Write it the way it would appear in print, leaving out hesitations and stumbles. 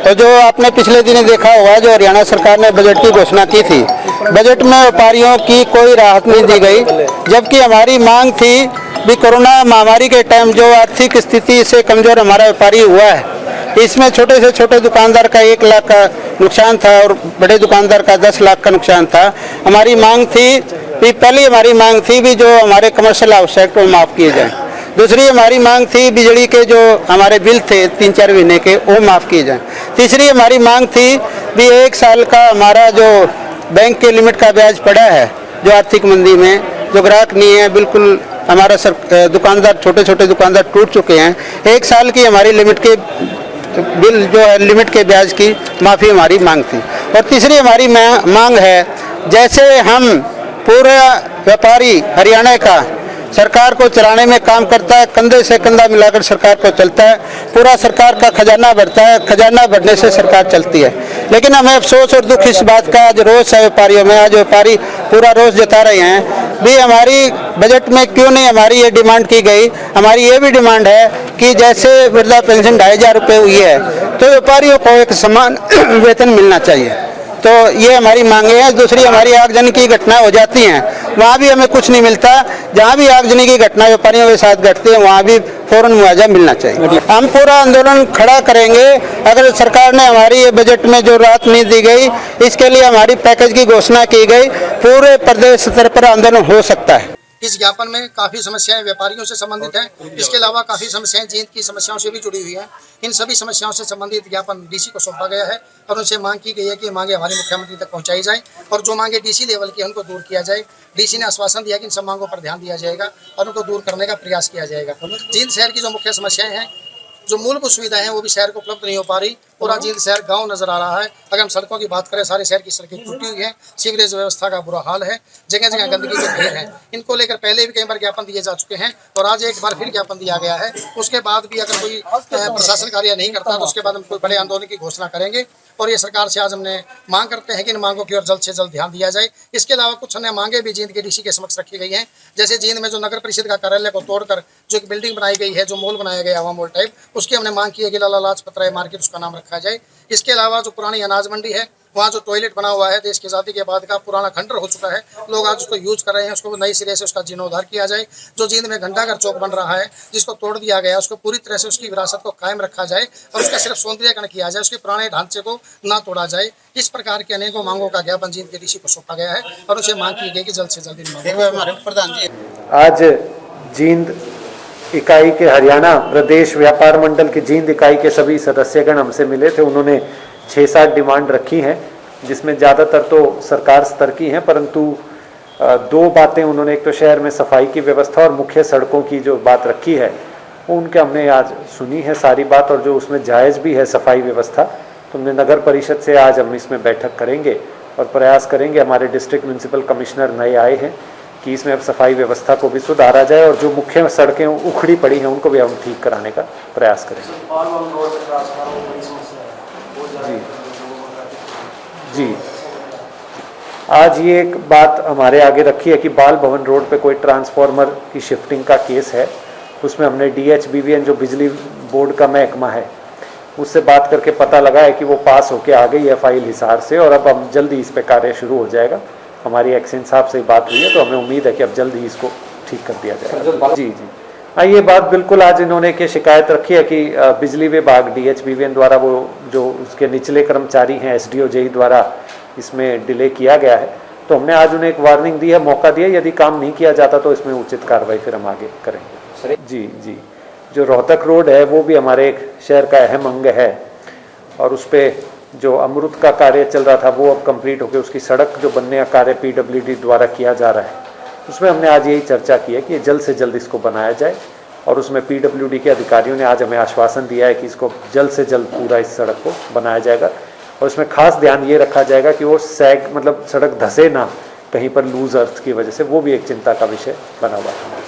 तो जो आपने पिछले दिन देखा हुआ, जो हरियाणा सरकार ने बजट की घोषणा की थी, बजट में व्यापारियों की कोई राहत नहीं दी गई, जबकि हमारी मांग थी भी कोरोना महामारी के टाइम जो आर्थिक स्थिति से कमजोर हमारा व्यापारी हुआ है, इसमें छोटे से छोटे दुकानदार का 1 लाख का नुकसान था और बड़े दुकानदार का 10 लाख का नुकसान था। हमारी मांग थी भी, पहली हमारी मांग थी भी जो हमारे कमर्शियल हाउस एक्ट वो माफ़ किए जाएँ। दूसरी हमारी मांग थी बिजली के जो हमारे बिल थे 3-4 महीने के, वो माफ़ किए जाएँ। तीसरी हमारी मांग थी भी 1 साल का हमारा जो बैंक के लिमिट का ब्याज पड़ा है, जो आर्थिक मंदी में जो ग्राहक नहीं है, बिल्कुल हमारा दुकानदार, छोटे छोटे दुकानदार टूट चुके हैं, 1 साल की हमारी लिमिट के बिल जो है, लिमिट के ब्याज की माफ़ी हमारी मांग थी। और तीसरी हमारी मांग है, जैसे हम पूरा व्यापारी हरियाणा का सरकार को चलाने में काम करता है, कंधे से कंधा मिलाकर सरकार को चलता है, पूरा सरकार का खजाना बढ़ता है, खजाना बढ़ने से सरकार चलती है। लेकिन हमें अफसोस और दुख इस बात का आज रोष है व्यापारियों में, आज व्यापारी पूरा रोष जता रहे हैं भी हमारी बजट में क्यों नहीं हमारी ये डिमांड की गई। हमारी ये भी डिमांड है कि जैसे वृद्धा पेंशन 2500 रुपये हुई है, तो व्यापारियों को एक समान वेतन मिलना चाहिए। तो ये हमारी मांगे हैं। दूसरी हमारी आगजनी की घटना हो जाती हैं, वहाँ भी हमें कुछ नहीं मिलता। जहाँ भी आगजनी की घटना व्यापारियों के साथ घटती है, वहाँ भी फौरन मुआवजा मिलना चाहिए। हम पूरा आंदोलन खड़ा करेंगे अगर सरकार ने हमारी ये बजट में जो राहत नहीं दी गई, इसके लिए हमारी पैकेज की घोषणा की गई, पूरे प्रदेश स्तर पर आंदोलन हो सकता है। इस ज्ञापन में काफ़ी समस्याएं व्यापारियों से संबंधित हैं, इसके अलावा काफ़ी समस्याएं जींद की समस्याओं से भी जुड़ी हुई हैं। इन सभी समस्याओं से संबंधित ज्ञापन डीसी को सौंपा गया है और उनसे मांग की गई है कि मांगे हमारे मुख्यमंत्री तक पहुंचाई जाए और जो मांगे डीसी लेवल की उनको दूर किया जाए। डीसी ने आश्वासन दिया कि इन सब मांगों पर ध्यान दिया जाएगा और उनको दूर करने का प्रयास किया जाएगा। जींद शहर की जो मुख्य समस्याएं हैं, जो मूलभूत सुविधाएं हैं, वो भी शहर को उपलब्ध नहीं हो पा रही। पूरा जींद शहर गांव नजर आ रहा है। अगर हम सड़कों की बात करें, सारे शहर की सड़कें टूटी हुई हैं, सीवरेज व्यवस्था का बुरा हाल है, जगह जगह गंदगी के ढेर हैं। इनको लेकर पहले भी कई बार ज्ञापन दिए जा चुके हैं और आज एक बार फिर ज्ञापन दिया गया है। उसके बाद भी अगर कोई प्रशासन कार्य नहीं करता तो उसके बाद हम कोई बड़े आंदोलन की घोषणा करेंगे। और ये सरकार से आज हमने मांग करते हैं कि इन मांगों की ओर जल्द से जल्द ध्यान दिया जाए। इसके अलावा कुछ अन्य मांगे भी जींद के डीसी के समक्ष रखी गई हैं। जैसे जींद में जो नगर परिषद का कार्यालय को तोड़कर जो एक बिल्डिंग बनाई गई है, जो मॉल बनाया गया हवा मॉल टाइप, उसकी हमने मांग की है कि लाला लाजपत राय मार्केट उसका नाम रखा जाए। इसके अलावा जो पुरानी अनाज मंडी है, वहाँ जो टॉयलेट बना हुआ है, देश की आज़ादी के बाद का पुराना खंडर हो चुका है, लोग आज उसको यूज कर रहे हैं, उसको नई सिरे से उसका जीर्णोद्धार किया जाए। जो जींद में घंटाघर चौक बन रहा है, जिसको तोड़ दिया गया, उसको पूरी तरह से उसकी विरासत को कायम रखा जाए और उसका सिर्फ सौंदर्यीकरण किया जाए, उसके पुराने ढांचे को ना तोड़ा जाए। इस प्रकार के अनेकों मांगों का ज्ञापन जींद के डीसी को सौंपा गया है और उसे मांग की गई कि जल्द से जल्द हमारे प्रधान जी आज जींद इकाई के हरियाणा प्रदेश व्यापार मंडल की जींद इकाई के सभी सदस्यगण हमसे मिले थे। उन्होंने 6-7 डिमांड रखी हैं, जिसमें ज़्यादातर तो सरकार स्तर की हैं, परंतु 2 बातें उन्होंने, एक तो शहर में सफाई की व्यवस्था और मुख्य सड़कों की जो बात रखी है, वो उनके हमने आज सुनी है सारी बात, और जो उसमें जायज़ भी है सफाई व्यवस्था। तो हमने नगर परिषद से आज हम इसमें बैठक करेंगे और प्रयास करेंगे, हमारे डिस्ट्रिक्ट म्यूनसिपल कमिश्नर नए आए हैं, कि इसमें अब सफाई व्यवस्था को भी सुधारा जाए और जो मुख्य सड़कें उखड़ी पड़ी हैं उनको भी हम ठीक कराने का प्रयास करेंगे। जी, आज ये एक बात हमारे आगे रखी है कि बाल भवन रोड पे कोई ट्रांसफार्मर की शिफ्टिंग का केस है। उसमें हमने DHBVN जो बिजली बोर्ड का महकमा है, उससे बात करके पता लगा है कि वो पास होके आ गई है फाइल हिसार से, और अब हम जल्दी इस पे कार्य शुरू हो जाएगा। हमारी एक्शन साहब से बात हुई है, तो हमें उम्मीद है कि अब जल्द ही इसको ठीक कर दिया जाएगा। जी जी, हाँ, ये बात बिल्कुल आज इन्होंने की शिकायत रखी है कि बिजली विभाग DHBVN द्वारा वो जो उसके निचले कर्मचारी हैं SDO JE द्वारा इसमें डिले किया गया है। तो हमने आज उन्हें एक वार्निंग दी है, मौका दिया, यदि काम नहीं किया जाता तो इसमें उचित कार्रवाई फिर हम आगे करेंगे। जी जी, जो रोहतक रोड है वो भी हमारे एक शहर का अहम अंग है, और उस पर जो अमृत का कार्य चल रहा था वो अब कंप्लीट होकर उसकी सड़क जो बनने का कार्य PWD द्वारा किया जा रहा है, उसमें हमने आज यही चर्चा की है कि जल्द से जल्द इसको बनाया जाए। और उसमें PWD के अधिकारियों ने आज हमें आश्वासन दिया है कि इसको जल्द से जल्द पूरा इस सड़क को बनाया जाएगा, और इसमें खास ध्यान ये रखा जाएगा कि वो सड़क धसे ना कहीं पर लूज अर्थ की वजह से, वो भी एक चिंता का विषय बना हुआ है।